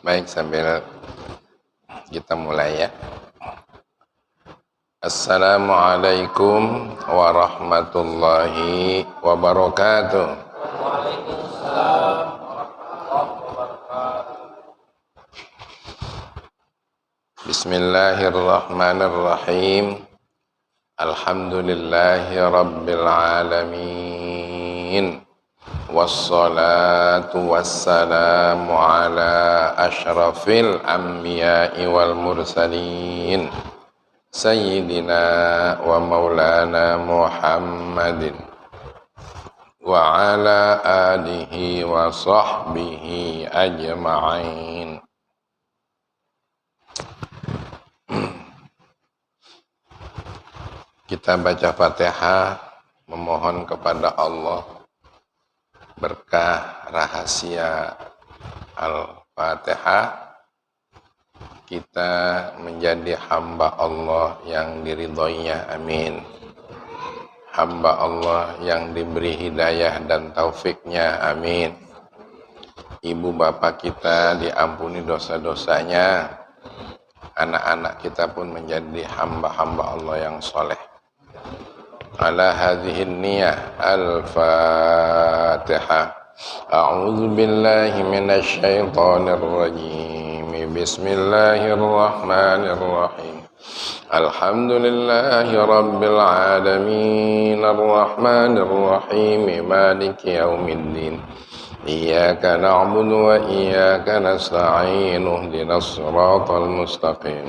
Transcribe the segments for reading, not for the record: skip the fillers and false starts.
Baik, sambil kita mulai ya. Assalamualaikum warahmatullahi wabarakatuh. Waalaikumsalam warahmatullahi wabarakatuh. Bismillahirrahmanirrahim. Alhamdulillahi rabbil alamin. Wassalatu wassalamu ala ashrafil anbiya'i wal mursalin Sayyidina wa maulana Muhammadin wa ala alihi wa sahbihi ajma'in. Kita baca Fatihah, memohon kepada Allah berkah rahasia Al-Fatihah, kita menjadi hamba Allah yang diridhoinya, amin. Hamba Allah yang diberi hidayah dan taufiknya, amin. Ibu bapak kita diampuni dosa-dosanya, anak-anak kita pun menjadi hamba-hamba Allah yang soleh. Ala hadhihin niyah al-Fatihah. A'udzu billahi minasy syaithanir rajim. Bismillahirrahmanirrahim. Alhamdulillahi rabbil alamin arrahmanir rahim maliki yaumiddin. Iyyaka na'budu wa iyyaka nasta'in ihdinas siratal mustaqim.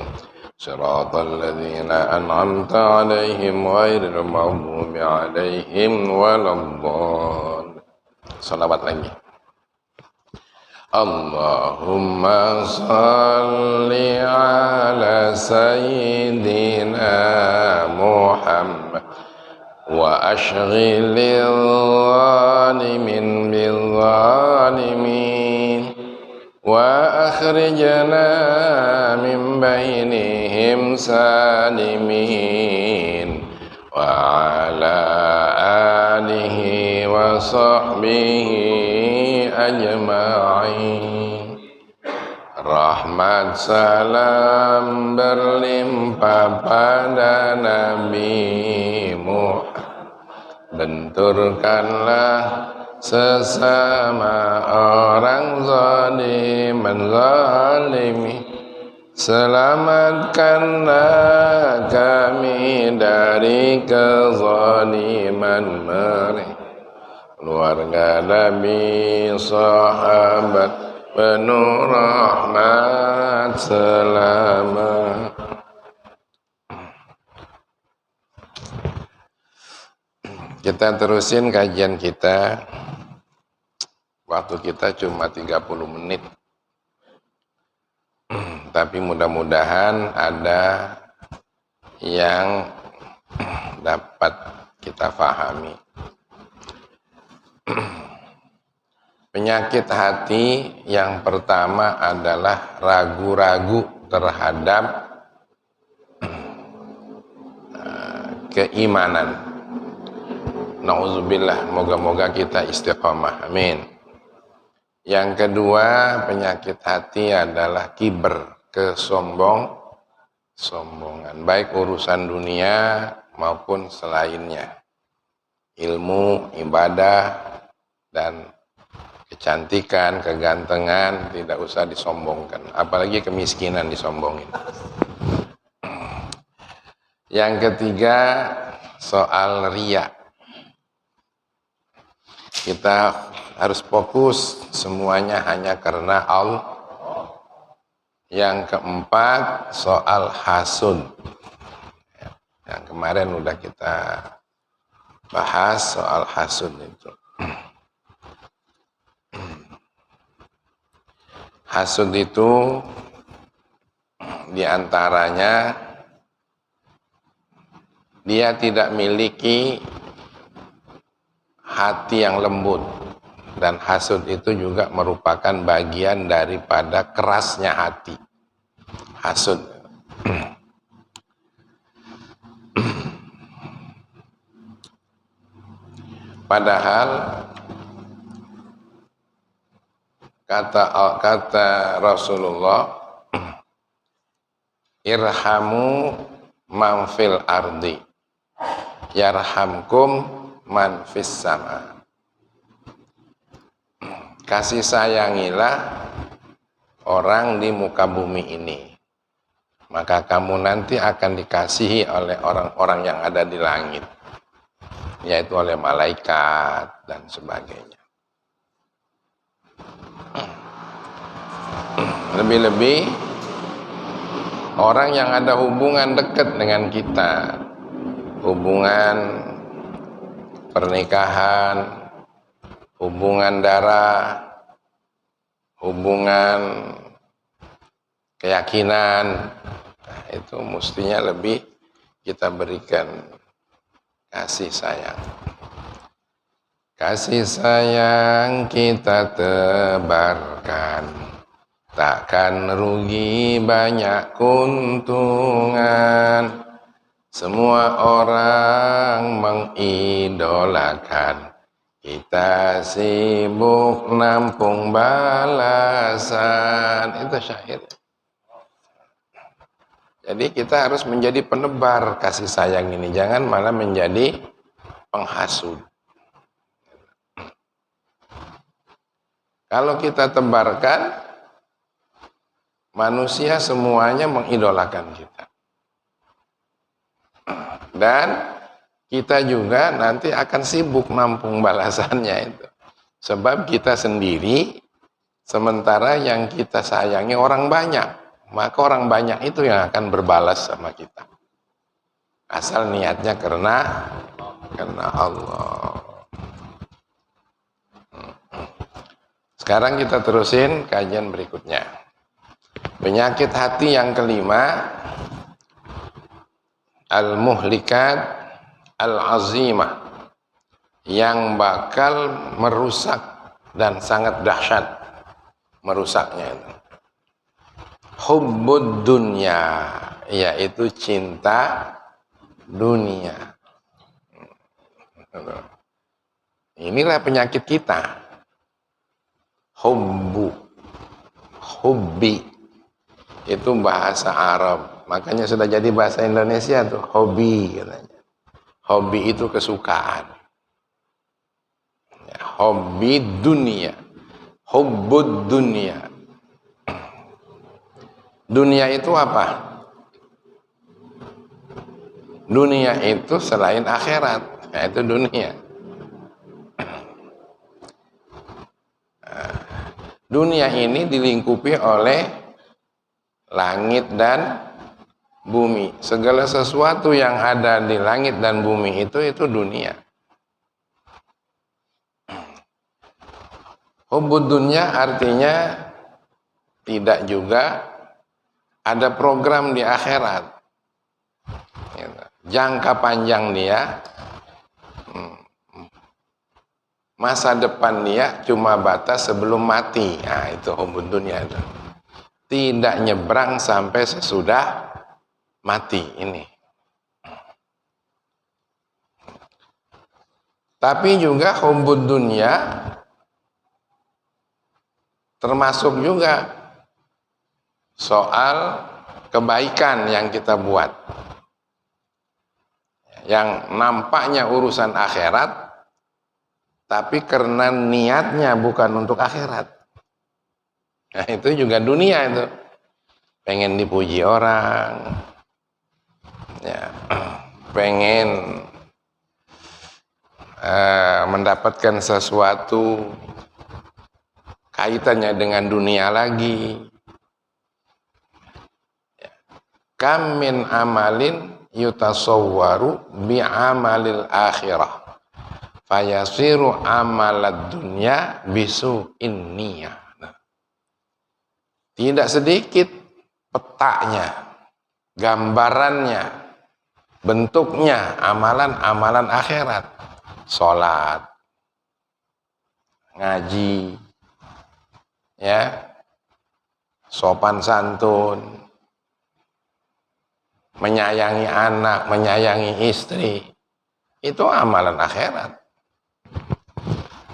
Siratal ladzina an'amta 'alaihim ghairil maghdubi 'alaihim waladdallin. Shalawat lagi. Allahumma shalli ala sayyidina Muhammad wa ashghilil zalimin bil zalimin wa akhrijna min bainihim salimin wa ala alihi wa sahbihi ajma'in. Rahmat salam berlimpah pada Nabi Muhammad, benturkanlah sesama orang zaliman zalimi, selamatkanlah kami dari kezaliman mereka. Keluarga Nabi, sahabat, penuh rahmat selamat. Kita terusin kajian kita. Waktu kita cuma 30 menit. Tapi mudah-mudahan ada yang dapat kita pahami. Penyakit hati yang pertama adalah ragu-ragu terhadap keimanan. Nauzubillah, moga-moga kita istiqamah, amin. Yang kedua, penyakit hati adalah kiber, kesombongan, baik urusan dunia maupun selainnya. Ilmu, ibadah, dan kecantikan, kegantengan tidak usah disombongkan, apalagi kemiskinan disombongin. Yang ketiga, soal riya. Kita harus fokus semuanya hanya karena Allah. Yang keempat, soal hasud. Yang kemarin udah kita bahas soal hasud itu. Hasud itu diantaranya dia tidak memiliki hati yang lembut, dan hasud itu juga merupakan bagian daripada kerasnya hati. Hasud. Padahal kata Rasulullah, irhamu man fil ardi yarhamkum man fis sama. Kasih sayangilah orang di muka bumi ini, maka kamu nanti akan dikasihi oleh orang-orang yang ada di langit, yaitu oleh malaikat dan sebagainya. Lebih-lebih orang yang ada hubungan dekat dengan kita, hubungan pernikahan, hubungan darah, hubungan keyakinan, itu mestinya lebih kita berikan kasih sayang. Kasih sayang kita tebarkan, takkan rugi banyak keuntungan. Semua orang mengidolakan, kita sibuk nampung balasan. Itu syair. Jadi kita harus menjadi penebar kasih sayang ini, jangan malah menjadi penghasut. Kalau kita tebarkan, manusia semuanya mengidolakan kita. Dan kita juga nanti akan sibuk nampung balasannya itu. Sebab kita sendiri, sementara yang kita sayangi orang banyak. Maka orang banyak itu yang akan berbalas sama kita. Asal niatnya karena Allah. Sekarang kita terusin kajian berikutnya. Penyakit hati yang kelima, al-muhlikat al-azimah, yang bakal merusak dan sangat dahsyat merusaknya itu. Hubbud dunya, yaitu cinta dunia. Inilah penyakit kita. Hubbi itu bahasa Arab, makanya sudah jadi bahasa Indonesia tuh, hobi katanya. Hobi itu kesukaan. Ya, hobi dunia, hubbud dunia. Dunia itu apa? Dunia itu selain akhirat, yaitu dunia. Dunia ini dilingkupi oleh langit dan bumi. Segala sesuatu yang ada di langit dan bumi itu dunia. Hubbud dunya artinya tidak juga ada program di akhirat. Jangka panjang dia, masa depan dia cuma batas sebelum mati. Nah, itu hubbud dunya itu. Tidak nyebrang sampai sesudah mati ini. Tapi juga hubbud dunya termasuk juga soal kebaikan yang kita buat. Yang nampaknya urusan akhirat, tapi karena niatnya bukan untuk akhirat. Nah, itu juga dunia itu. Pengen dipuji orang, ya, pengen mendapatkan sesuatu kaitannya dengan dunia lagi. Kam min amalin yutasawwaru bi'amalil akhirah fayasiru amalad dunya bisu'in niyah. Tidak sedikit petanya, gambarannya, bentuknya amalan-amalan akhirat. Sholat, ngaji, ya, sopan santun, menyayangi anak, menyayangi istri, itu amalan akhirat.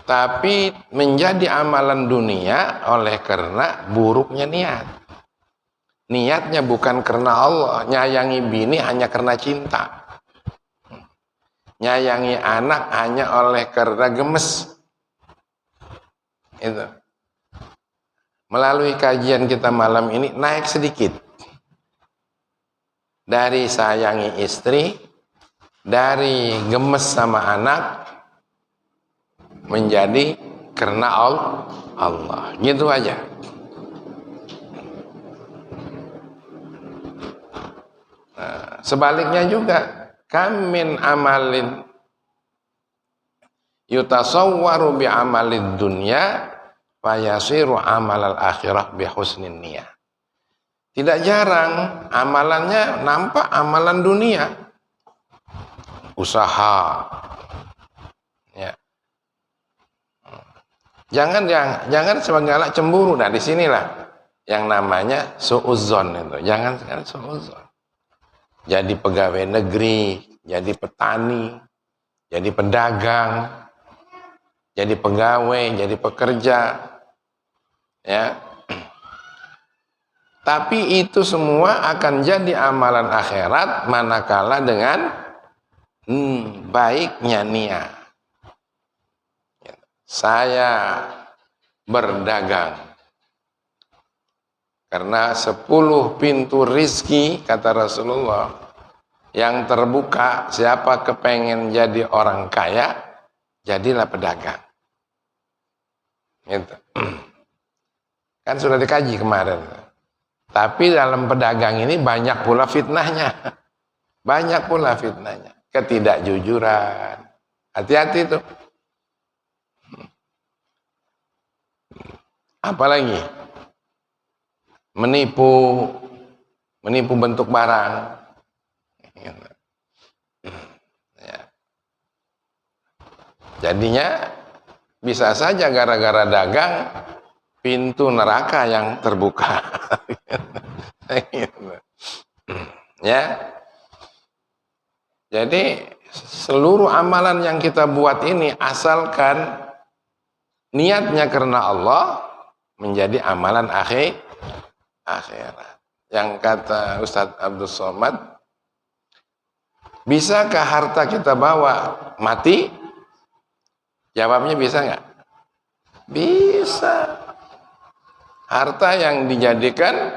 Tapi menjadi amalan dunia oleh karena buruknya niat. Niatnya bukan karena Allah. Nyayangi bini hanya karena cinta. Nyayangi anak hanya oleh karena gemes. Itu. Melalui kajian kita malam ini naik sedikit. Dari sayangi istri, dari gemes sama anak, menjadi karena Allah. Gitu aja. Nah, sebaliknya juga, kam min amalin yutasawwaru bi amalid dunya fayasiru amalal akhirah bi husnin niyah. Tidak jarang amalannya nampak amalan dunia. Usaha. Ya. Jangan segala cemburu. Nah, disinilah yang namanya suudzon itu. Jangan suudzon. Jadi pegawai negeri, jadi petani, jadi pedagang, jadi pegawai, jadi pekerja, ya. Tapi itu semua akan jadi amalan akhirat manakala dengan baiknya niat. Saya berdagang karena 10 pintu rizki, kata Rasulullah, yang terbuka. Siapa kepengen jadi orang kaya, jadilah pedagang. Gitu. Kan sudah dikaji kemarin. Tapi dalam pedagang ini banyak pula fitnahnya. Banyak pula fitnahnya. Ketidakjujuran. Hati-hati itu. Apalagi menipu bentuk barang. Ya. Jadinya bisa saja gara-gara dagang pintu neraka yang terbuka. Ya. Jadi seluruh amalan yang kita buat ini asalkan niatnya karena Allah, menjadi amalan akhirat. Yang kata Ustadz Abdul Somad, bisakah harta kita bawa mati? Jawabnya bisa nggak? Bisa. Harta yang dijadikan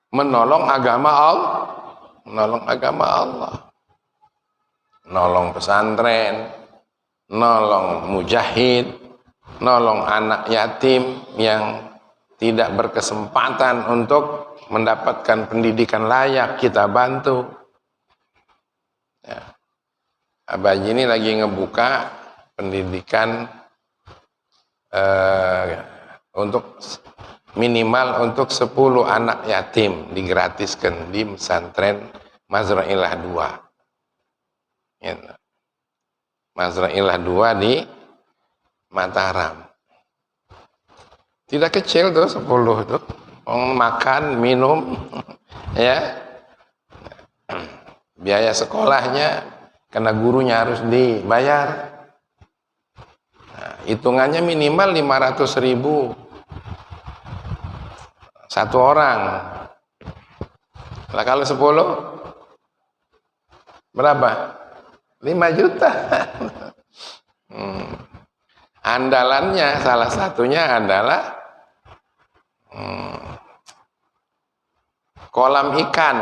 menolong agama Allah, menolong agama Allah, nolong pesantren, nolong mujahid, nolong anak yatim yang tidak berkesempatan untuk mendapatkan pendidikan layak, kita bantu. Ya. Abah ini lagi ngebuka pendidikan untuk minimal untuk 10 anak yatim digratiskan di pesantren Mazra'ilah 2. Ya. Mazra'ilah 2 di Mataram. Tidak kecil tuh 10 tuh. Makan, minum, ya. Biaya sekolahnya karena gurunya harus dibayar. Nah, hitungannya minimal 500.000 satu orang. Nah, kalau 10 berapa? 5 juta. Andalannya salah satunya adalah kolam ikan,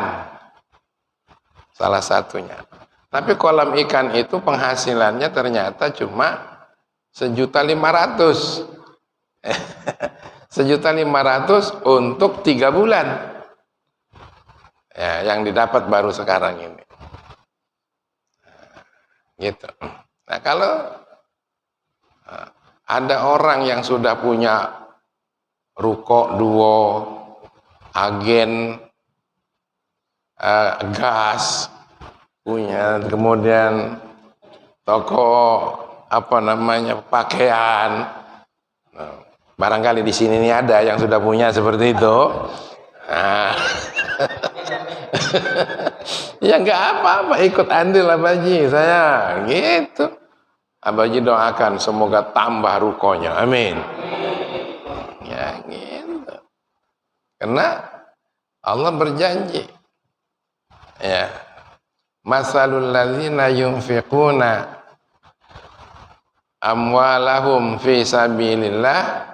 salah satunya. Tapi kolam ikan itu penghasilannya ternyata cuma 1.500.000. 1.500.000 untuk 3 bulan. Ya, yang didapat baru sekarang ini. Gitu. Nah, kalau ada orang yang sudah punya ruko, duo, agen, gas, punya, kemudian toko pakaian. Barangkali di sini nih ada yang sudah punya seperti itu. Nah. Ya nggak apa-apa, ikut andil lah Pak Haji, saya gitu. Abaji doakan semoga tambah rukonya. Amin. Ya gitu. Karena Allah berjanji. Ya. Masalul ladzina yunfiquna amwalahum fi sabilillah,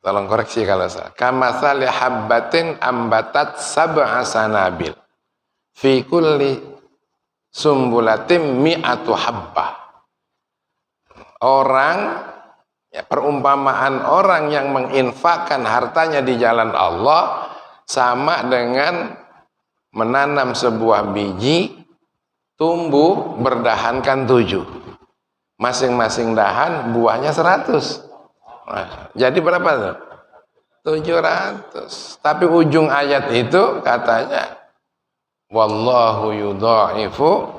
tolong koreksi kalau salah, kamatsali habbatin ambatat sab'a sanabil fi kulli sumbulatin mi'atu habbah. Orang, ya, perumpamaan orang yang menginfakkan hartanya di jalan Allah sama dengan menanam sebuah biji tumbuh berdahankan 7. Masing-masing dahan buahnya 100. Nah, jadi berapa tuh? 700. Tapi ujung ayat itu katanya wallahu yudha'ifu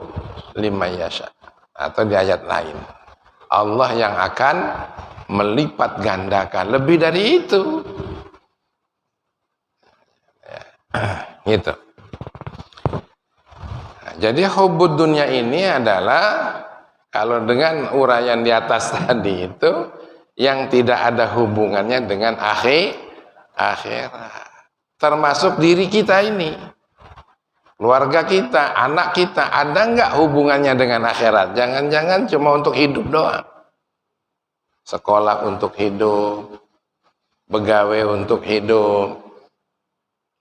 liman yasha. Atau di ayat lain, Allah yang akan melipat gandakan lebih dari itu. Ya, gitu. Nah, jadi hubud dunia ini adalah, kalau dengan uraian di atas tadi itu, yang tidak ada hubungannya dengan akhirat. Termasuk diri kita ini, keluarga kita, anak kita, ada nggak hubungannya dengan akhirat? Jangan-jangan cuma untuk hidup doang. Sekolah untuk hidup, begawe untuk hidup,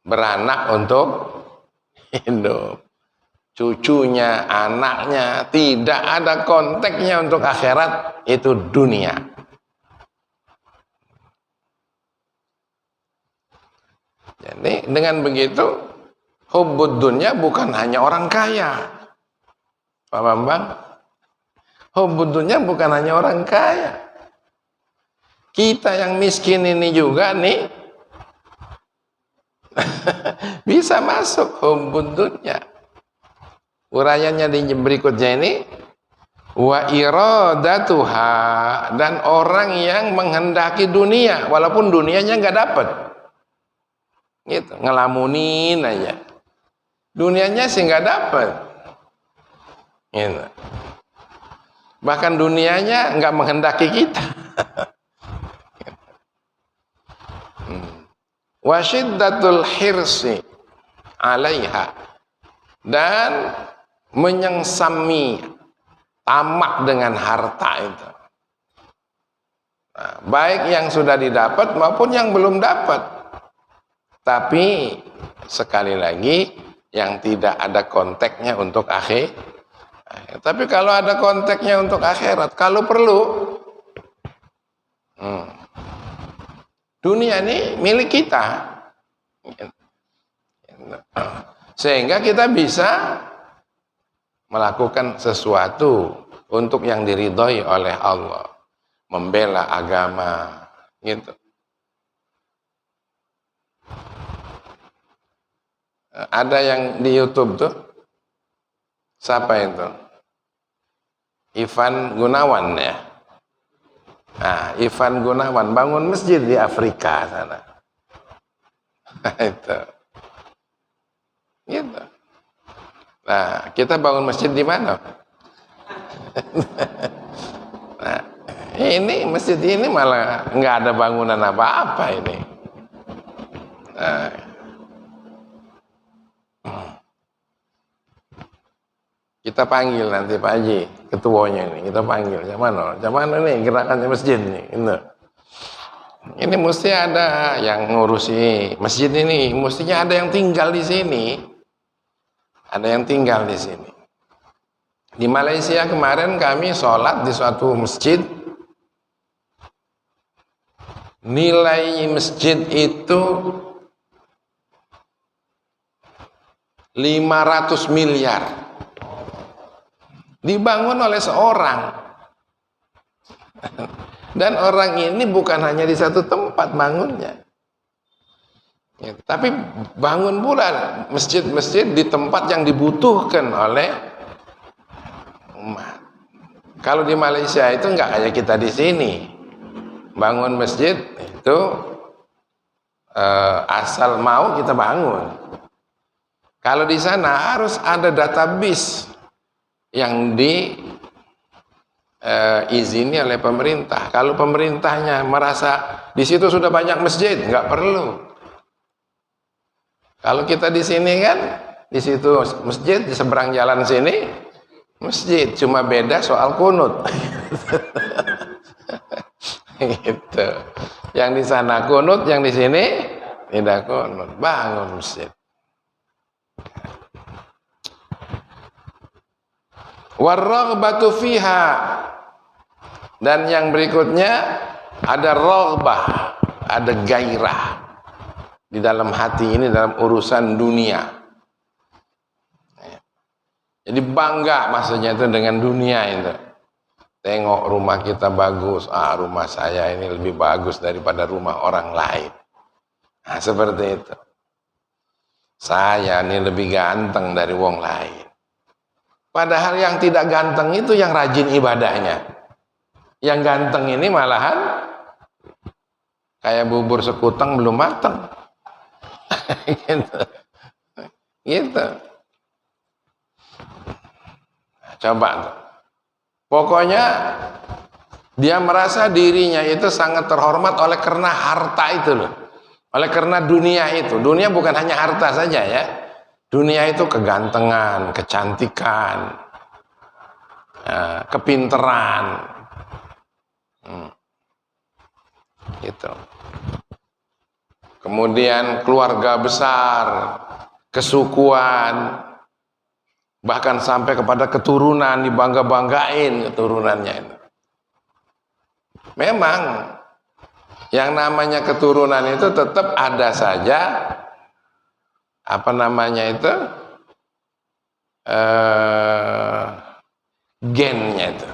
beranak untuk hidup. Cucunya, anaknya, tidak ada konteksnya untuk akhirat, itu dunia. Jadi dengan begitu, hubud dunia bukan hanya orang kaya, Pak Bambang. Hubud dunia bukan hanya orang kaya. Kita yang miskin ini juga nih bisa masuk hubud dunia. Uraiannya di berikutnya ini, wa iradatuha, dan orang yang menghendaki dunia walaupun dunianya nggak dapat, gitu, ngelamunin aja, dunianya sih nggak dapat, gitu. Bahkan dunianya nggak menghendaki kita. Wa syiddatul hirsi alaiha, dan menyengsami tamak dengan harta itu. Nah, baik yang sudah didapat maupun yang belum dapat. Tapi sekali lagi, yang tidak ada konteksnya untuk akhirat. Tapi kalau ada konteksnya untuk akhirat, kalau perlu, dunia ini milik kita, sehingga kita bisa melakukan sesuatu untuk yang diridhoi oleh Allah, membela agama, gitu. Ada yang di YouTube tuh, siapa itu? Ivan Gunawan, ya. Nah, Ivan Gunawan bangun masjid di Afrika sana. Itu. Gitu. Nah, kita bangun masjid di mana? Nah, ini masjid ini malah nggak ada bangunan apa-apa ini. Nah, kita panggil nanti Pak Haji, ketuanya ini, kita panggil. Macam mana nih gerakannya masjid nih? Ini mesti ada yang ngurusi masjid ini, mestinya ada yang tinggal di sini. Ada yang tinggal di sini. Di Malaysia kemarin kami sholat di suatu masjid. Nilai masjid itu 500 miliar. Dibangun oleh seorang. Dan orang ini bukan hanya di satu tempat bangunnya. Ya, tapi bangun pula masjid-masjid di tempat yang dibutuhkan oleh umat. Kalau di Malaysia itu nggak kayak kita di sini, bangun masjid itu asal mau kita bangun. Kalau di sana harus ada database yang izini oleh pemerintah. Kalau pemerintahnya merasa di situ sudah banyak masjid, nggak perlu. Kalau kita di sini kan, di situ masjid, di seberang jalan sini masjid, cuma beda soal kunut. Gitu. Yang di sana kunut, yang di sini tidak kunut. Bangun masjid. Warraghbatu fiha, dan yang berikutnya ada raghbah, ada gairah di dalam hati ini dalam urusan dunia. Jadi bangga maksudnya itu dengan dunia itu. Tengok rumah kita bagus, rumah saya ini lebih bagus daripada rumah orang lain. Nah, seperti itu. Saya ini lebih ganteng dari wong lain. Padahal yang tidak ganteng itu yang rajin ibadahnya. Yang ganteng ini malahan kayak bubur sekutang belum matang. Gitu. Gitu. Coba tuh. Pokoknya dia merasa dirinya itu sangat terhormat oleh karena harta itu loh. Oleh karena dunia itu. Dunia bukan hanya harta saja ya. Dunia itu kegantengan, kecantikan, kepinteran. Gitu. Kemudian keluarga besar, kesukuan, bahkan sampai kepada keturunan, dibangga-banggain keturunannya itu. Memang yang namanya keturunan itu tetap ada saja apa namanya itu gennya itu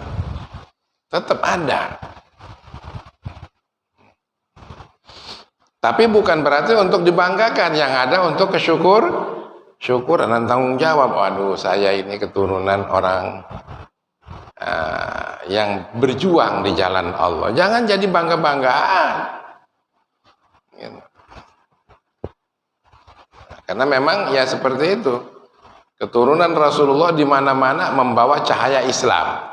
tetap ada. Tapi bukan berarti untuk dibanggakan, yang ada untuk syukur dan tanggung jawab. Waduh, saya ini keturunan orang yang berjuang di jalan Allah. Jangan jadi bangga-banggaan. Gitu. Karena memang ya seperti itu. Keturunan Rasulullah di mana-mana membawa cahaya Islam.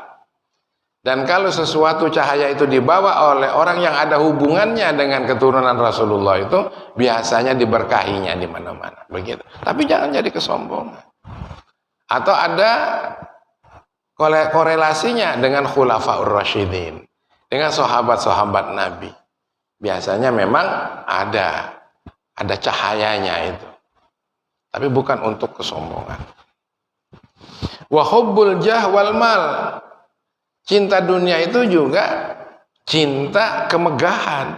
Dan kalau sesuatu cahaya itu dibawa oleh orang yang ada hubungannya dengan keturunan Rasulullah itu, biasanya diberkahinya di mana-mana. Begitu. Tapi jangan jadi kesombongan. Atau ada korelasinya dengan khulafaur rasyidin, dengan sahabat-sahabat Nabi. Biasanya memang ada cahayanya itu. Tapi bukan untuk kesombongan. Wa hubbul jah wal mal. Cinta dunia itu juga cinta kemegahan,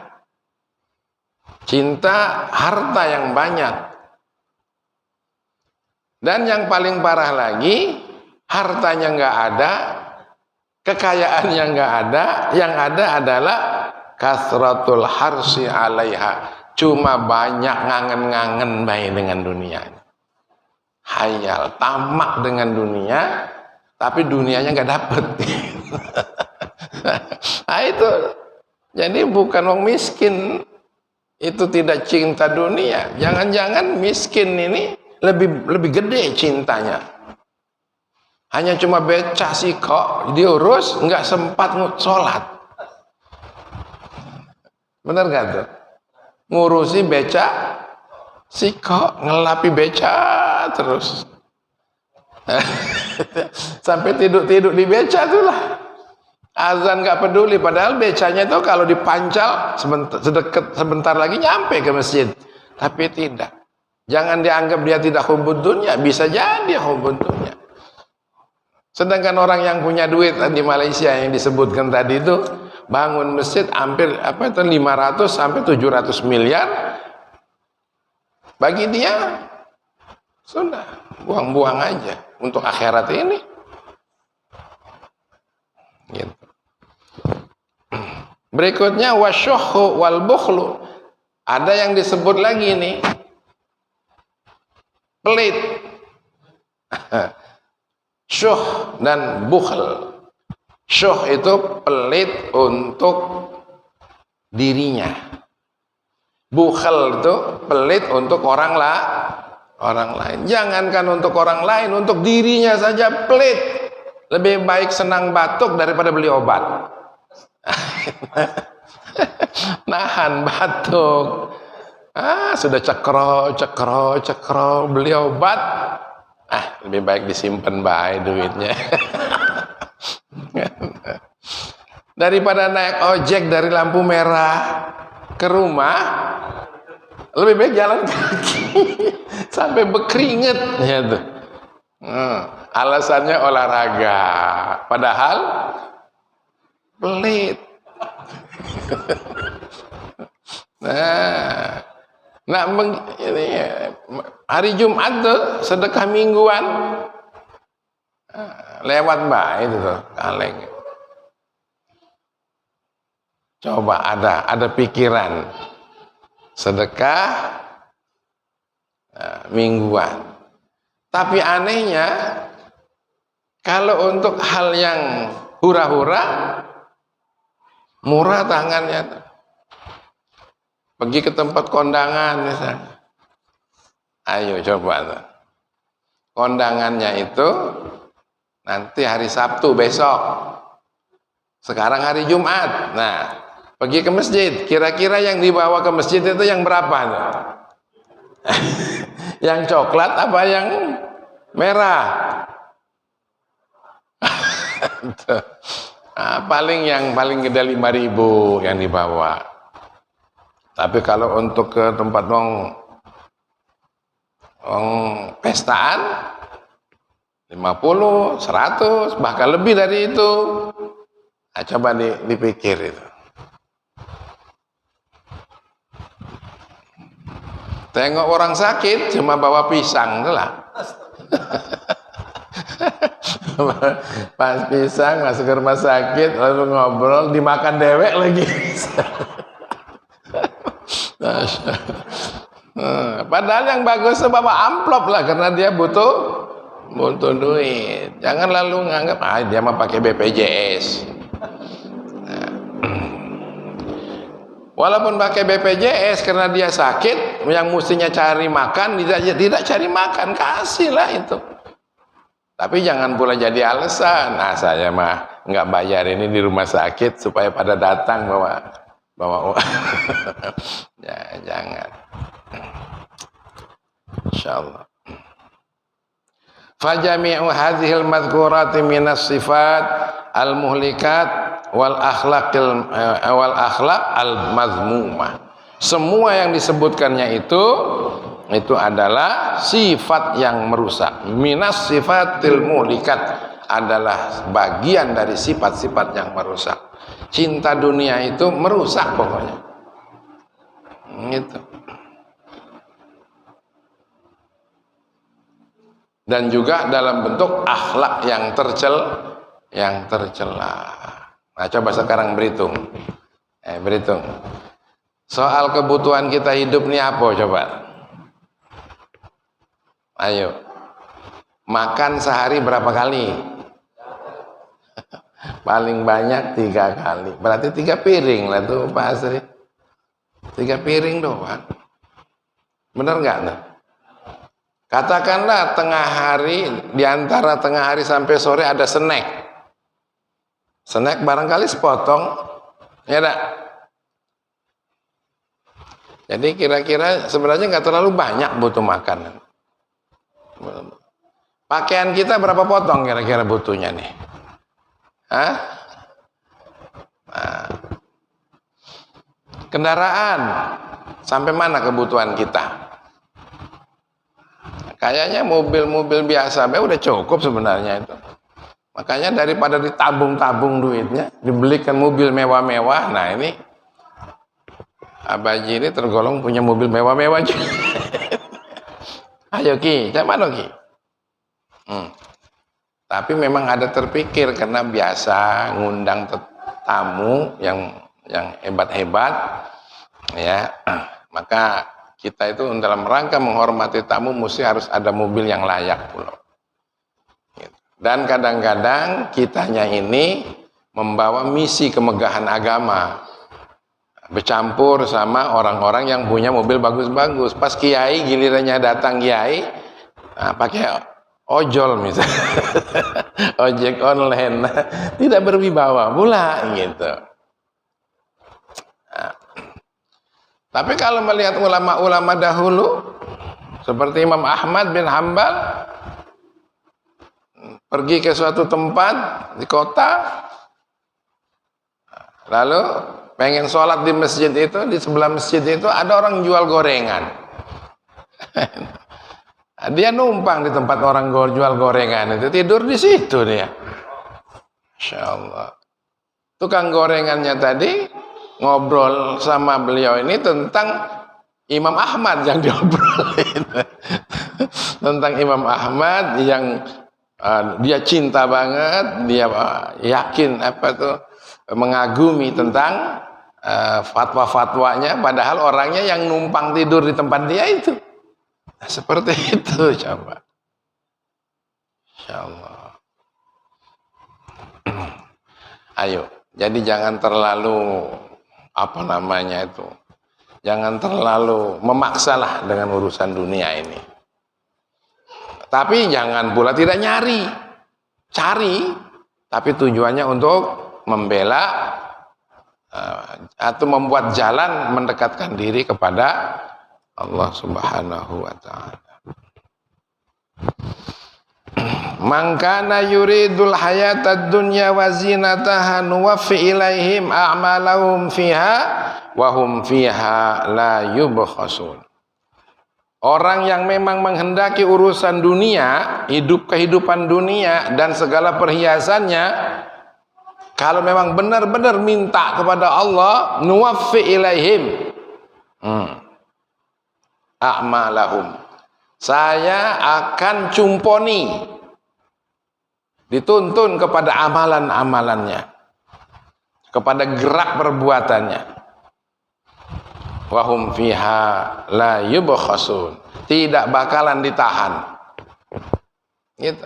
cinta harta yang banyak. Dan yang paling parah lagi, hartanya nggak ada, kekayaannya nggak ada, yang ada adalah kasratul harsi alaiha, cuma banyak ngangen-ngangen baik dengan dunia. Hayal, tamak dengan dunia, tapi dunianya nggak dapet. Nah itu, jadi bukan orang miskin itu tidak cinta dunia. Jangan-jangan miskin ini lebih gede cintanya. Hanya cuma beca sikok diurus, nggak sempat sholat. Benar nggak tuh? Ngurusi beca sikok, ngelapi beca terus. Sampai tidur di beca itulah. Azan nggak peduli, padahal becanya itu kalau dipancal sebentar lagi nyampe ke masjid. Tapi tidak. Jangan dianggap dia tidak hubud dunia, bisa jadi hubud dunia. Sedangkan orang yang punya duit di Malaysia yang disebutkan tadi itu bangun masjid hampir 500 sampai 700 miliar. Bagi dia sudah buang-buang aja untuk akhirat ini. Gitu. Berikutnya wasyuhu wal bukhlu. Ada yang disebut lagi nih pelit. Syuh dan bukhl. Syuh itu pelit untuk dirinya. Bukhl itu pelit untuk orang lain. Jangankan untuk orang lain, untuk dirinya saja pelit. Lebih baik senang batuk daripada beli obat. Nahan batuk. Sudah cekro, beli obat. Lebih baik disimpan baik duitnya. Daripada naik ojek dari lampu merah ke rumah, lebih baik jalan kaki sampai berkeringet ya tuh. Alasannya olahraga, padahal pelit. Ini hari Jumat tuh sedekah mingguan, lewat baik itu tuh kaleng. Coba ada pikiran sedekah mingguan. Tapi anehnya, kalau untuk hal yang hura-hura, murah tangannya. Pergi ke tempat kondangan misalnya. Ayo coba. Kondangannya itu nanti hari Sabtu besok. Sekarang hari Jumat. Nah, pergi ke masjid. Kira-kira yang dibawa ke masjid itu yang berapa? Yang coklat apa yang merah? Paling gede 5.000 yang dibawa. Tapi kalau untuk ke tempat pestaan 50, 100, bahkan lebih dari itu. Coba dipikir itu. Tengok orang sakit cuma bawa pisang itulah. Pas pisang masuk ke rumah sakit lalu ngobrol, dimakan dewek lagi. Padahal yang bagus itu bawa amplop lah, karena dia butuh duit. Jangan lalu nganggap dia mah pakai BPJS. Walaupun pakai BPJS karena dia sakit, yang mestinya cari makan tidak cari makan, kasihlah itu. Tapi jangan pula jadi alasan, saya mah nggak bayar ini di rumah sakit supaya pada datang bawa uang. Ya, jangan. Insyaallah. Fajami'u hadhil madhkurati minas sifat al-muhlikat wal akhlaq al-mazmumah. Semua yang disebutkannya itu adalah sifat yang merusak. Minas sifatil muhlikat adalah bagian dari sifat-sifat yang merusak. Cinta dunia itu merusak pokoknya. Gitu. Dan juga dalam bentuk akhlak yang tercela. Nah, coba sekarang berhitung. Berhitung. Soal kebutuhan kita hidup nih apa coba? Ayo. Makan sehari berapa kali? Paling banyak 3 kali. Berarti 3 piring lah tuh Pak Asri. 3 piring doang. Bener nggak tuh? Katakanlah tengah hari, di antara tengah hari sampai sore ada snack. Snack barangkali sepotong, ya enggak? Jadi kira-kira sebenarnya nggak terlalu banyak butuh makanan. Pakaian kita berapa potong kira-kira butuhnya nih? Hah? Nah. Kendaraan, sampai mana kebutuhan kita? Kayaknya mobil-mobil biasa udah cukup sebenarnya itu. Makanya daripada ditabung-tabung duitnya, dibelikan mobil mewah-mewah. Nah ini Abaji ini tergolong punya mobil mewah-mewah juga. Ayo Ki, cak mana Ki? Tapi memang ada terpikir karena biasa ngundang tamu yang hebat-hebat, ya. Maka kita itu dalam rangka menghormati tamu mesti harus ada mobil yang layak pula. Dan kadang-kadang kitanya ini membawa misi kemegahan agama, bercampur sama orang-orang yang punya mobil bagus-bagus. Pas kiai gilirannya datang kiai, pakai ojol misalnya, ojek online, tidak berwibawa pula gitu. Nah, tapi kalau melihat ulama-ulama dahulu seperti Imam Ahmad bin Hambal, pergi ke suatu tempat di kota, lalu pengen sholat di masjid itu, di sebelah masjid itu ada orang jual gorengan. Dia numpang di tempat orang jual gorengan itu, tidur di situ dia. Masya Allah. Tukang gorengannya tadi ngobrol sama beliau ini tentang Imam Ahmad yang diobrolin. Tentang Imam Ahmad yang dia cinta banget, dia yakin mengagumi tentang fatwa-fatwanya, padahal orangnya yang numpang tidur di tempat dia itu. Nah, seperti itu coba. Insyaallah. Ayo, jadi jangan terlalu jangan terlalu memaksalah dengan urusan dunia ini. Tapi jangan pula tidak nyari. Cari, tapi tujuannya untuk membela atau membuat jalan mendekatkan diri kepada Allah Subhanahu wa ta'ala. Man kana yuridul hayatad dunya wa zinataha nuwaffi ilaihim a'malahum fiha wa hum fiha la yubkhasun. Orang yang memang menghendaki urusan dunia, kehidupan dunia dan segala perhiasannya, kalau memang benar-benar minta kepada Allah, nuwaffi ilaihim a'malahum, saya akan cumponi, dituntun kepada amalan-amalannya, kepada gerak perbuatannya. Wahum fiha la yubkhasun, tidak bakalan ditahan. Gitu.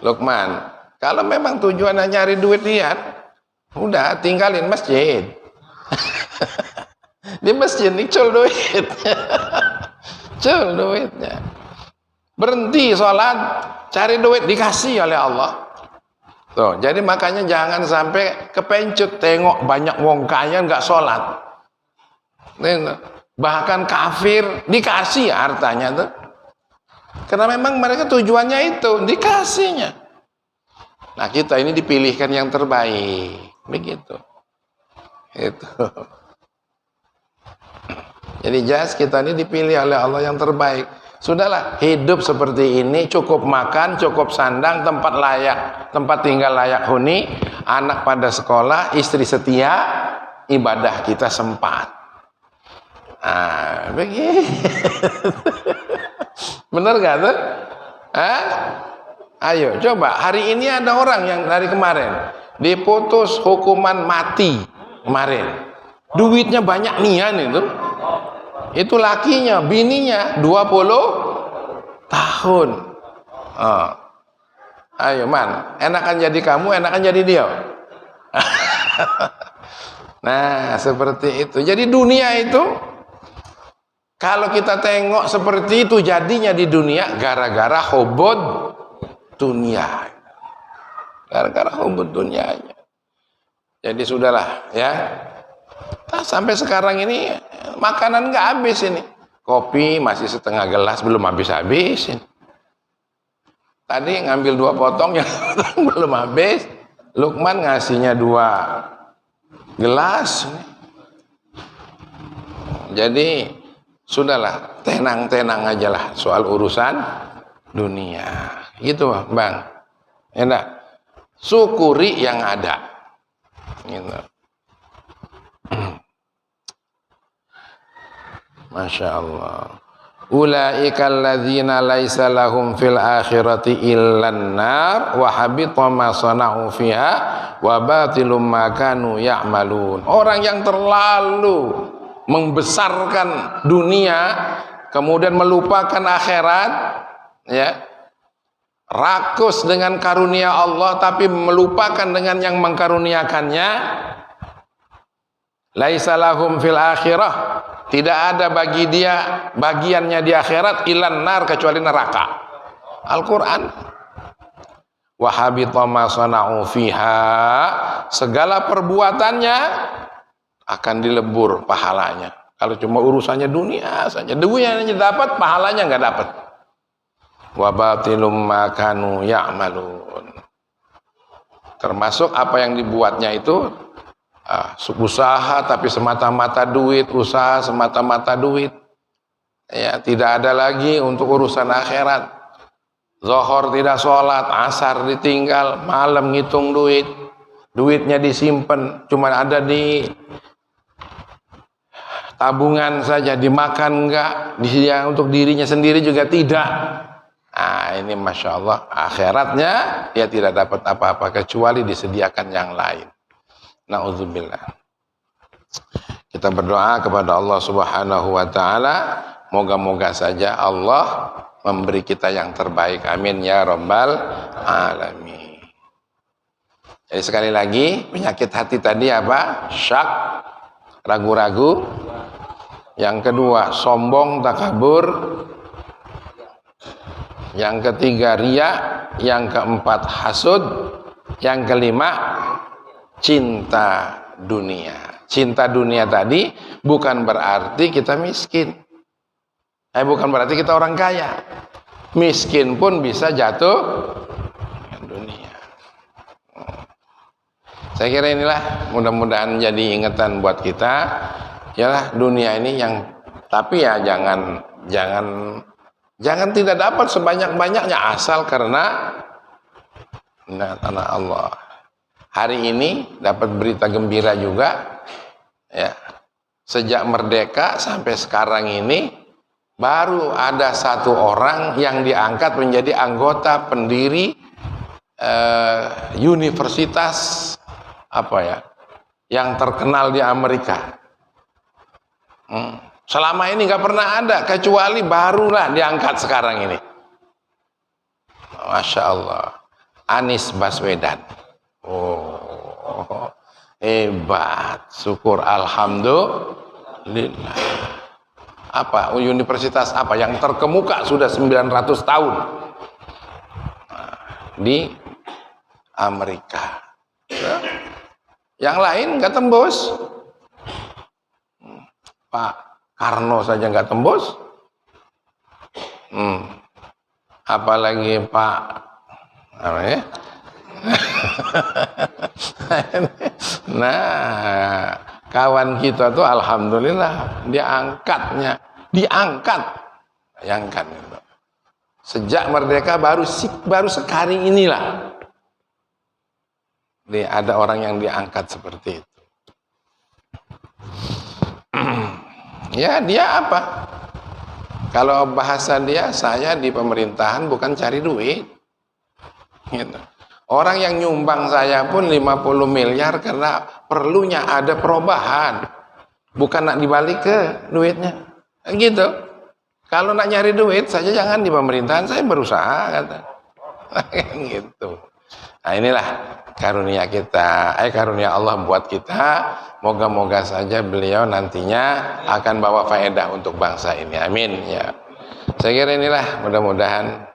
Luqman, kalau memang tujuannya nyari duit, lihat, udah tinggalin masjid. Di masjid ini cul duitnya. Cul duitnya. Berhenti sholat, cari duit, dikasih oleh Allah. Tuh, jadi makanya jangan sampai kepencut tengok banyak wong kaya nggak sholat. Bahkan kafir dikasih hartanya tuh. Karena memang mereka tujuannya itu, dikasihnya. Nah, kita ini dipilihkan yang terbaik. Begitu. Itu. Jadi jas kita ini dipilih oleh Allah yang terbaik. Sudahlah, hidup seperti ini, cukup makan, cukup sandang, tempat layak, tempat tinggal layak huni, anak pada sekolah, istri setia, ibadah kita sempat. Nah, begitu. Bener gak tuh? Ayo, coba, hari ini ada orang yang dari kemarin diputus hukuman mati kemarin. Duitnya banyak nian itu. Itu lakinya, bininya 20 tahun. Ayo man, enakan jadi kamu, enakan jadi dia. Nah, seperti itu. Jadi dunia itu, kalau kita tengok seperti itu jadinya di dunia gara-gara hubud dunia. Gara-gara hubud dunianya. Jadi sudahlah ya. Nah, sampai sekarang ini makanan nggak habis ini. Kopi masih setengah gelas belum habis-habis. Tadi ngambil 2 potong yang belum habis. Luqman ngasihnya 2 gelas. Jadi sudahlah, tenang-tenang aja lah soal urusan dunia. Gitu Bang. Enak. Syukuri yang ada. Gitu. Masya Allah. Ulaika alladzina laisa lahum fil akhirati illan nar wa habita ma sana'u fiha wa batilum ma kanu ya'malun. Orang yang terlalu membesarkan dunia kemudian melupakan akhirat, ya, rakus dengan karunia Allah tapi melupakan dengan yang mengkaruniakannya. Laisa lahum fil akhirah Tidak ada bagi dia bagiannya di akhirat ilan nar kecuali neraka. Al-Quran. Wa habita ma sana'u fiha, segala perbuatannya akan dilebur pahalanya. Kalau cuma urusannya dunia saja, duitnya dapat, pahalanya nggak dapat. Wa batilum ma kanu ya'malun. Termasuk apa yang dibuatnya itu usaha tapi semata-mata duit, usaha semata-mata duit. Ya, tidak ada lagi untuk urusan akhirat. Zuhur tidak sholat, asar ditinggal, malam ngitung duit. Duitnya disimpan, cuma ada di tabungan saja, dimakan enggak, dia untuk dirinya sendiri juga tidak. Nah, ini Masya Allah, akhiratnya dia tidak dapat apa-apa kecuali disediakan yang lain. Na'udzubillah. Kita berdoa kepada Allah Subhanahu wa ta'ala, moga-moga saja Allah memberi kita yang terbaik. Amin ya rabbal alamin. Jadi sekali lagi, penyakit hati tadi apa? Syak, ragu-ragu. Yang kedua, sombong, takabur. Yang ketiga, riya. Yang keempat, hasud. Yang kelima, cinta dunia. Cinta dunia tadi bukan berarti kita miskin. Bukan berarti kita orang kaya. Miskin pun bisa jatuh dunia. Saya kira inilah mudah-mudahan jadi ingatan buat kita. Yalah, dunia ini yang, tapi ya jangan tidak dapat sebanyak-banyaknya asal karena anak Allah. Hari ini dapat berita gembira juga ya. Sejak merdeka sampai sekarang ini baru ada satu orang yang diangkat menjadi anggota pendiri universitas yang terkenal di Amerika. Selama ini nggak pernah ada, kecuali barulah diangkat sekarang ini. Masya Allah, Anies Baswedan. Oh, hebat, syukur, alhamdulillah. Apa universitas apa yang terkemuka sudah 900 tahun di Amerika. Yang lain nggak tembus. Pak Karno saja nggak tembus. Apalagi Pak apa ya? Nah, kawan kita tuh alhamdulillah diangkat. Bayangkan itu. Sejak merdeka baru sekali inilah ada orang yang diangkat seperti itu. Ya, dia apa? Kalau bahasa dia, saya di pemerintahan bukan cari duit. Gitu. Orang yang nyumbang saya pun 50 miliar karena perlunya ada perubahan. Bukan nak dibalik ke duitnya. Gitu. Kalau nak nyari duit saja jangan di pemerintahan, saya berusaha kata. Gitu. Nah, inilah karunia kita, karunia Allah buat kita. Moga-moga saja beliau nantinya akan bawa faedah untuk bangsa ini. Amin ya. Saya kira inilah mudah-mudahan.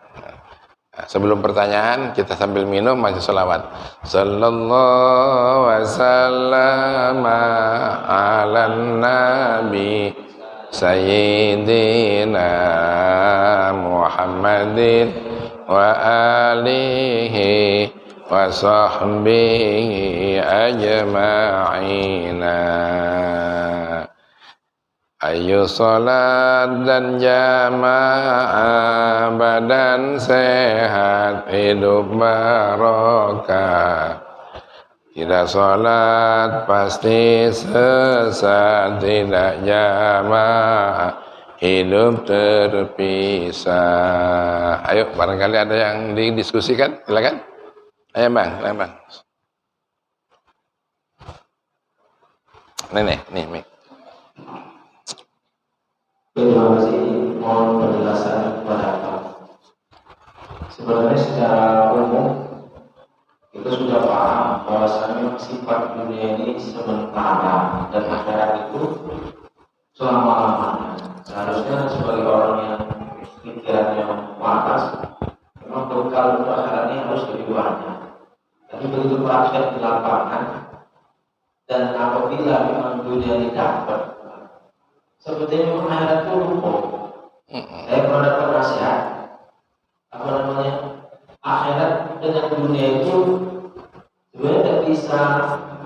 Sebelum pertanyaan kita sambil minum masih selawat. Sallallahu wasallam ala nabi sayyidina Muhammadin wa alihi wa sahbihi ajma'ina. Ayo salat dan jamaah, badan sehat, hidup barokah. Tidak salat pasti sesat, tidak jamaah hidup terpisah. Ayo, barangkali ada yang didiskusikan, silakan. Ayo bang. Nih. Terima kasih, mohon penjelasan kepada Pak. Sebenarnya secara umum kita sudah paham bahwasanya sifat dunia ini sementara dan akhirat itu selama-lamanya. Seharusnya sebagai orang yang pikirannya waras, memang bekal untuk akhirat ini harus lebih banyak. Tapi begitu praktek di lapangan, dan apabila memang dunia ini dapat, sepertinya memang akhirat itu lupa. Saya pernah dapat nasihat, apa namanya, akhirat dengan dunia itu sebenarnya tidak bisa,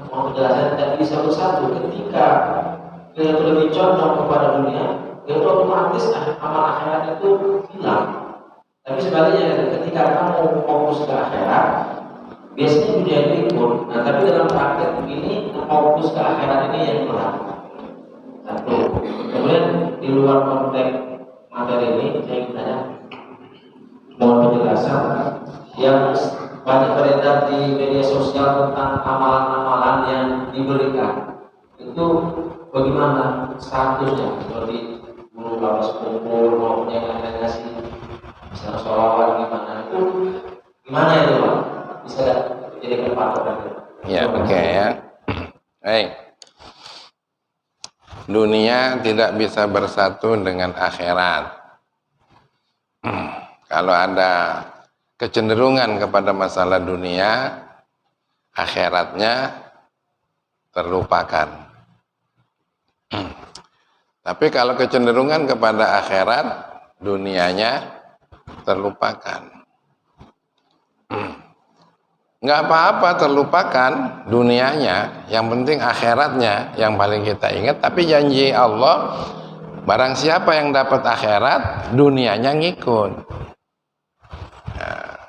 mau penjelasan tidak bisa bersatu. Ketika kita lebih condong kepada dunia, itu otomatis amal akhirat itu hilang. Tapi sebaliknya, ketika kamu fokus ke akhirat, biasanya dunia itu ikut. Nah, tapi dalam praktek ini, fokus ke akhirat ini yang berat. Satu. Kemudian di luar konteks materi ini, saya ingin tanya, mohon penjelasan yang banyak beredar di media sosial tentang amalan-amalan yang diberikan. Itu bagaimana statusnya? Seperti guru lapis kumpul maupun yang lain-lain ngasih, misalnya sholawat gimana itu Pak? Bisa dijadikan patokan? Ya, oke ya. Baik. Dunia tidak bisa bersatu dengan akhirat. Kalau ada kecenderungan kepada masalah dunia, akhiratnya terlupakan. Tapi kalau kecenderungan kepada akhirat, dunianya terlupakan. Nggak apa-apa terlupakan dunianya, yang penting akhiratnya yang paling kita ingat. Tapi janji Allah, barang siapa yang dapat akhirat, dunianya ngikut. Nah,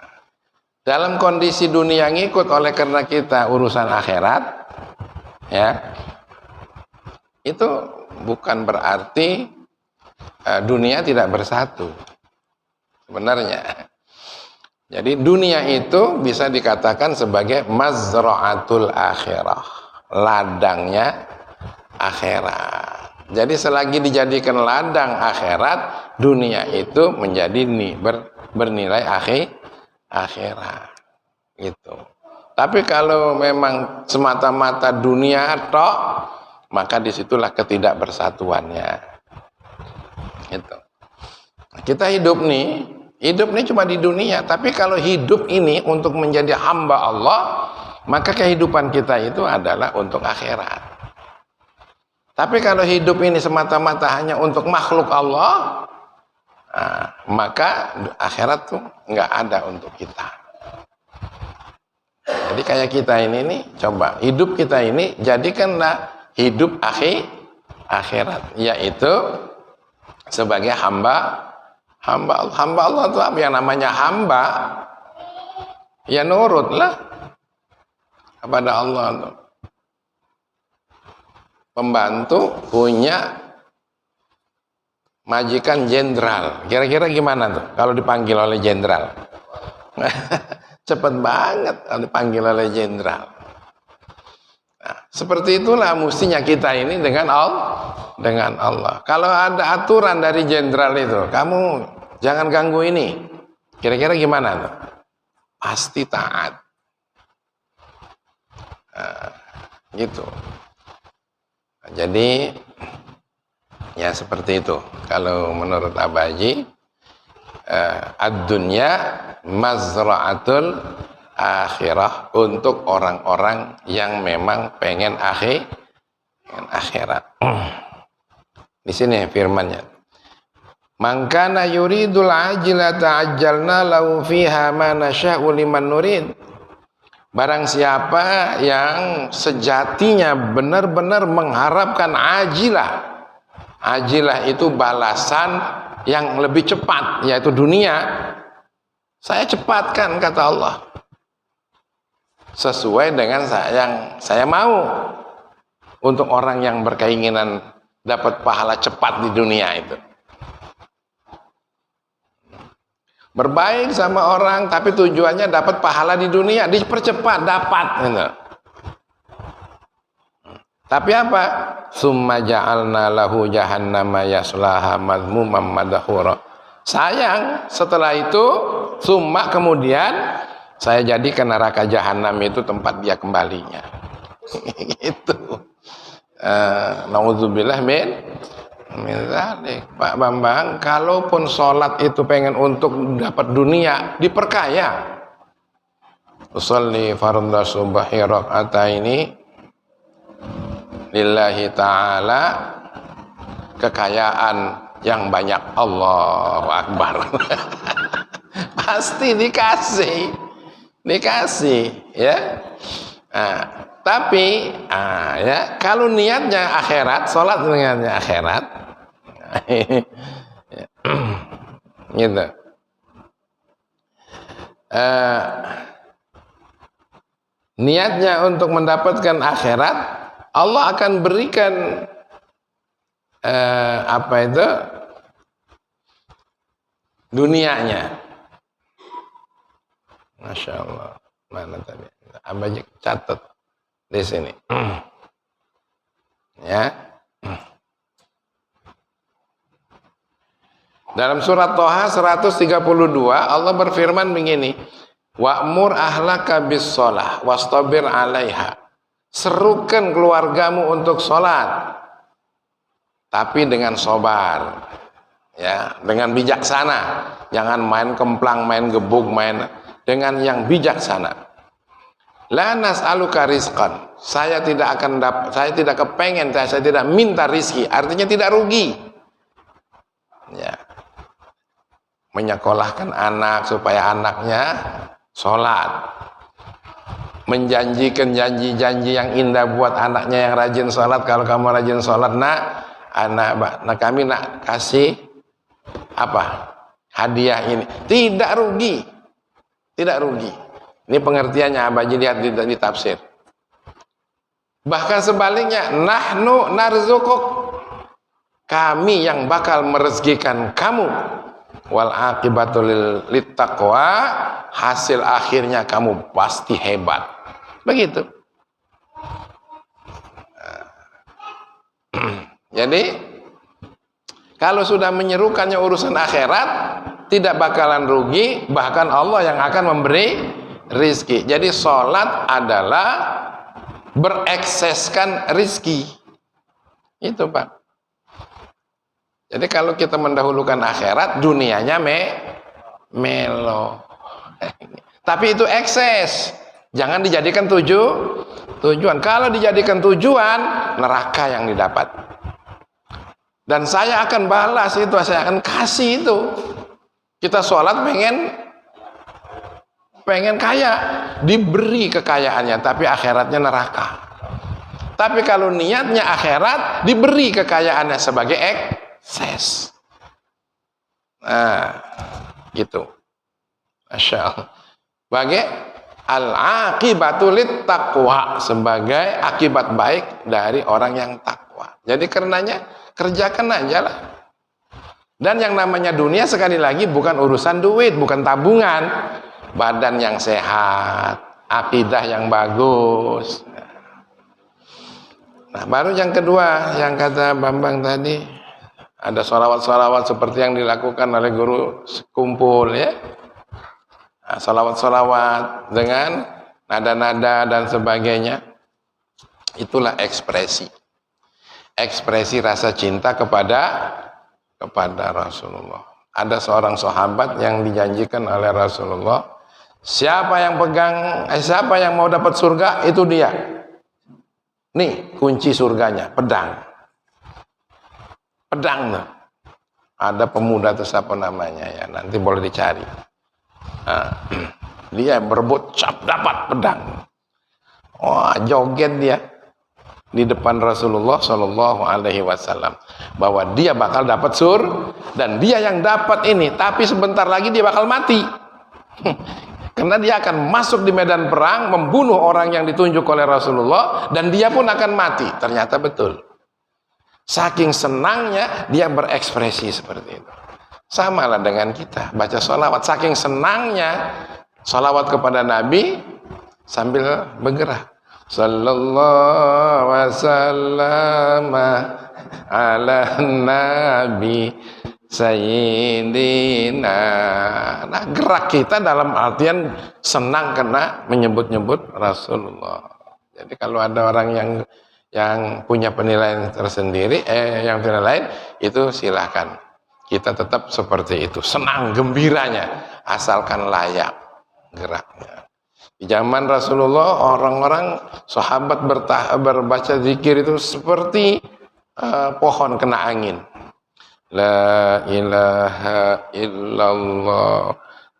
dalam kondisi dunia ngikut oleh karena kita urusan akhirat, ya, itu bukan berarti dunia tidak bersatu sebenarnya. Jadi dunia itu bisa dikatakan sebagai mazra'atul akhirah, ladangnya akhirat. Jadi selagi dijadikan ladang akhirat, dunia itu menjadi bernilai akhirat. Gitu. Tapi kalau memang semata-mata dunia tok, maka disitulah ketidakbersatuannya. Gitu. Kita hidup nih cuma di dunia, tapi kalau hidup ini untuk menjadi hamba Allah, maka kehidupan kita itu adalah untuk akhirat. Tapi kalau hidup ini semata-mata hanya untuk makhluk Allah, nah, maka akhirat tuh nggak ada untuk kita. Jadi kayak kita ini nih, coba hidup kita ini jadikanlah hidup akhirat, yaitu sebagai hamba Allah itu apa yang namanya hamba? Ya nurutlah kepada Allah tuh. Pembantu punya majikan jenderal. Kira-kira gimana tuh kalau dipanggil oleh jenderal? Cepet banget kalau dipanggil oleh jenderal. Nah, seperti itulah mestinya kita ini dengan Allah. Kalau ada aturan dari jenderal itu, kamu jangan ganggu ini. Kira-kira gimana tuh? Pasti taat. Nah, gitu. Nah, jadi ya seperti itu. Kalau menurut Abaji, ad-dunya mazra'atul akhirah, untuk orang-orang yang memang pengen akhirat. Di sini firmannya, man kana yuridul ajilata ajjalna lahu fiha ma nasya'u liman nurid. Barang siapa yang sejatinya benar-benar mengharapkan ajilah itu balasan yang lebih cepat, yaitu dunia, saya cepatkan, kata Allah, sesuai dengan yang saya mau. Untuk orang yang berkeinginan dapat pahala cepat di dunia itu, berbaik sama orang tapi tujuannya dapat pahala di dunia, dipercepat dapat gitu. Tapi apa? Summa ja'alna lahu jahannama yaslaha madhmuman madhura. Sayang, setelah itu summa, kemudian saya jadikan neraka jahanam itu tempat dia kembalinya. Gitu. Nauzubillah min Misalnya Pak Bambang, kalaupun sholat itu pengen untuk dapat dunia, diperkaya. Usolli fardhu subhi raka'ataini lillahi ta'ala, kekayaan yang banyak, Allahu Akbar. Pasti dikasih ya. Nah, tapi ya, kalau niatnya akhirat, sholat niatnya akhirat, gitu. Niatnya untuk mendapatkan akhirat, Allah akan berikan apa itu, dunianya. Masya Allah. Mana tadi? Abang catat di sini. Ya. Dalam surat Thaha 132 Allah berfirman begini, wa'mur ahlaka bis shalah wastabir 'alaiha. Serukan keluargamu untuk sholat, tapi dengan sabar, ya, dengan bijaksana. Jangan main kemplang, main gebuk, main, dengan yang bijaksana. La nas'aluka rizqan. Saya tidak kepengen, saya tidak minta rizki. Artinya tidak rugi. Ya. Menyekolahkan anak supaya anaknya sholat, menjanjikan janji-janji yang indah buat anaknya yang rajin sholat. Kalau kamu rajin sholat, anak kami nak kasih apa, hadiah ini. Tidak rugi, tidak rugi. Ini pengertiannya, Abaji lihat di tafsir. Bahkan sebaliknya, nahnu narzukuk, kami yang bakal merezekikan kamu. Wal aqibatul littaqwa, hasil akhirnya kamu pasti hebat. Begitu. Jadi kalau sudah menyerukannya urusan akhirat, tidak bakalan rugi, bahkan Allah yang akan memberi rizki. Jadi sholat adalah berekseskan rizki. Itu Pak. Jadi kalau kita mendahulukan akhirat, dunianya melo. Tapi itu ekses. Jangan dijadikan tujuan. Kalau dijadikan tujuan, neraka yang didapat. Dan saya akan balas itu, saya akan kasih itu. Kita sholat pengen kaya, diberi kekayaannya, tapi akhiratnya neraka. Tapi kalau niatnya akhirat, diberi kekayaannya sebagai ekses. Nah, gitu. Masya Allah. Sebagai al-aqibatu littaqwa, sebagai akibat baik dari orang yang takwa. Jadi karenanya kerjakan aja lah. Dan yang namanya dunia sekali lagi bukan urusan duit, bukan tabungan. Badan yang sehat, akidah yang bagus. Nah, baru yang kedua, yang kata Bambang tadi, ada sholawat-sholawat seperti yang dilakukan oleh guru sekumpul, ya. Nah, sholawat-sholawat dengan nada-nada dan sebagainya. Itulah ekspresi rasa cinta kepada Rasulullah. Ada seorang sahabat yang dijanjikan oleh Rasulullah, siapa yang mau dapat surga, itu dia. Nih kunci surganya, pedang. Ada pemuda itu siapa namanya ya, nanti boleh dicari. Nah, dia berebut, dapat pedang. Wah, joget dia di depan Rasulullah Shallallahu Alaihi Wasallam bahwa dia bakal dapat dan dia yang dapat ini, tapi sebentar lagi dia bakal mati. Karena dia akan masuk di medan perang, membunuh orang yang ditunjuk oleh Rasulullah, dan dia pun akan mati. Ternyata betul. Saking senangnya dia berekspresi seperti itu. Sama lah dengan kita baca sholawat. Saking senangnya sholawat kepada Nabi sambil bergerak. Sallallahu wasallam ala nabi sayyidina. Nah, gerak kita dalam artian senang karena menyebut-nyebut Rasulullah. Jadi kalau ada orang yang punya penilaian tersendiri, yang penilaian itu silahkan. Kita tetap seperti itu, senang gembiranya, asalkan layak geraknya. Di zaman Rasulullah, orang-orang sahabat berbaca zikir itu seperti pohon kena angin. La ilaha illallah,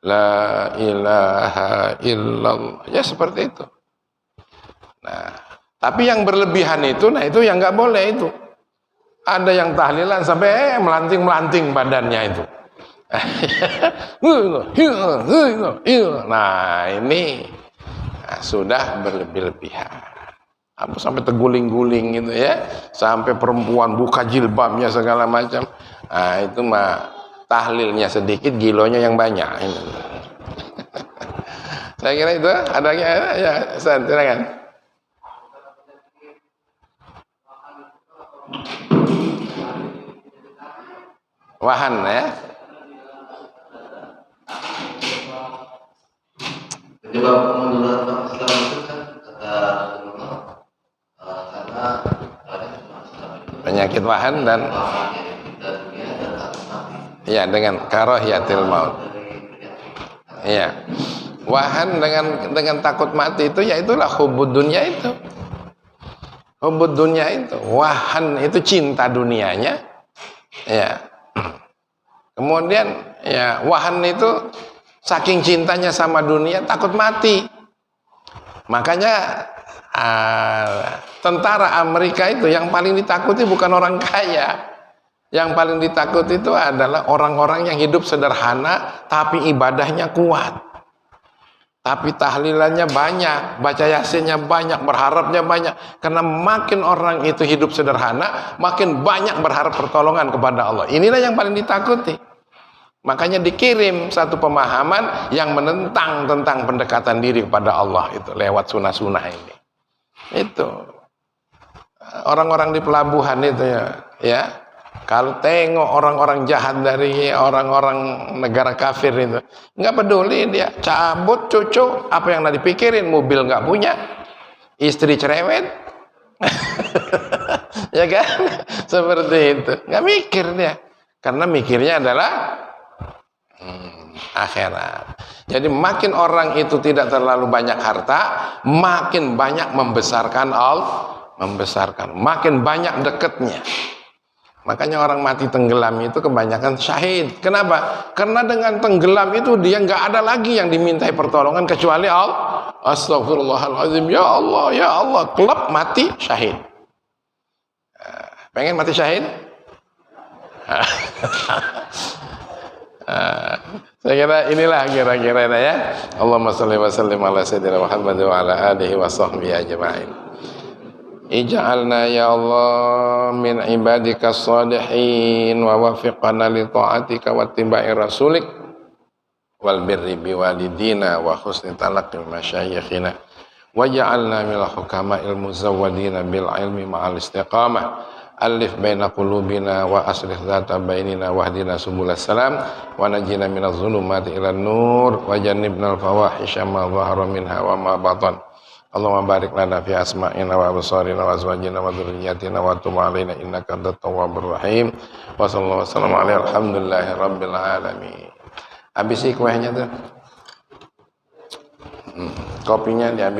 la ilaha illallah. Ya seperti itu. Nah, tapi yang berlebihan itu, nah itu yang nggak boleh itu. Ada yang tahlilan sampai melanting-melanting badannya itu. Nah ini sudah berlebih-lebihan. Apa sampai terguling-guling gitu ya, sampai perempuan buka jilbabnya segala macam. Nah itu mah tahlilnya sedikit, gilonya yang banyak. Saya kira itu ada ya, silakan. Wahan ya. Penyebab kemunduran Islam itu kan kata Rasulullah karena penyakit wahan dan ya dengan karahiyatil maut. Iya. Wahan dengan takut mati itu ya itulah hubud dunia itu. Hubud dunia itu. Wahan itu cinta dunianya. Ya. Kemudian ya wahan itu saking cintanya sama dunia takut mati. Makanya tentara Amerika itu yang paling ditakuti bukan orang kaya. Yang paling ditakuti itu adalah orang-orang yang hidup sederhana tapi ibadahnya kuat. Tapi tahlilannya banyak, baca yasinnya banyak, berharapnya banyak. Karena makin orang itu hidup sederhana, makin banyak berharap pertolongan kepada Allah. Inilah yang paling ditakuti. Makanya dikirim satu pemahaman yang menentang tentang pendekatan diri kepada Allah itu lewat sunnah-sunnah ini. Itu orang-orang di pelabuhan itu ya. Kalau tengok orang-orang jahat dari orang-orang negara kafir itu, nggak peduli dia, cabut cucu, apa yang tadi pikirin, mobil nggak punya, istri cerewet, ya kan? Seperti itu, nggak mikir dia, karena mikirnya adalah akhirat. Jadi makin orang itu tidak terlalu banyak harta, makin banyak membesarkan Allah, makin banyak dekatnya. Makanya orang mati tenggelam itu kebanyakan syahid. Kenapa? Karena dengan tenggelam itu dia nggak ada lagi yang dimintai pertolongan kecuali Allah. Astagfirullahaladzim. Ya Allah, klub mati syahid. Pengen mati syahid? Saya kira inilah kira-kira ya. Allahumma shalli wa sallim ala sayyidina Muhammad wa ala alihi wa sahbihi ajma'in. Ij'alna ya Allah min ibadika shalihin wa wafiqna li ta'atika wa ittiba'i rasulik wal birri bi walidina wa husni talaqqi masyayikhina waj'alna minal hukama'il muzawwadina bil ilmi ma'al istiqamah alif baina qulubina wa aslih dzata bainina wahdina subulas salam wa najina minaz zulumati ilan nur wa jannibnal fawahisha ma dhahara minha wa ma batan. Allahumma barik lana fi asma'ina wa absarina wa azwajina wa dhurriyyatina wa tub 'alaina innaka antat tawwabur rahim. Wa sallallahu wasallam ala alhamdulillahi rabbil alamin. Habisi kuenya tuh. Kopinya diambil.